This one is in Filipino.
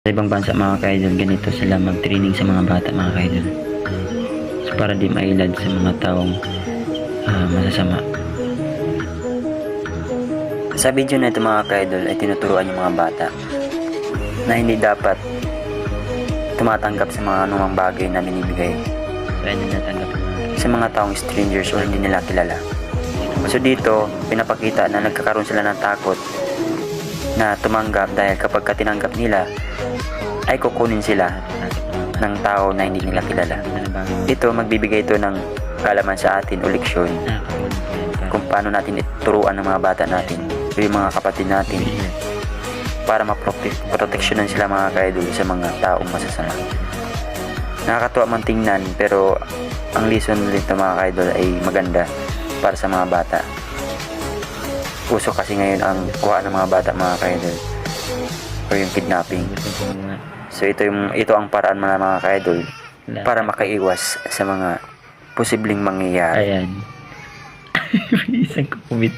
Sa ibang bansa mga ka-idol, ganito sila mag-training sa mga bata mga ka-idol. So, para di mailad sa mga taong masasama. Sa video na ito mga ka-idol ay tinuturuan yung mga bata na hindi dapat tumatanggap sa mga anumang bagay na binibigay sa mga taong strangers o hindi nila kilala. So dito, pinapakita na nagkakaroon sila ng takot na tumanggap dahil kapag tinanggap nila ay kukunin sila ng tao na hindi nila kilala. Ito, magbibigay ito ng kalaman sa atin o leksyon kung paano natin ituruan ng mga bata natin o yung mga kapatid natin para maproteksyonan sila mga ka-idol sa mga taong masasama. Nakakatuwa man tingnan pero ang lesson nito mga ka-idol ay maganda para sa mga bata. Uso kasi ngayon ang kuha ng mga bata mga ka-idol o yung kidnapping. So ito ang paraan mga ka-idol para makaiwas sa mga posibleng mangyayari. Ayan. Isang kumit.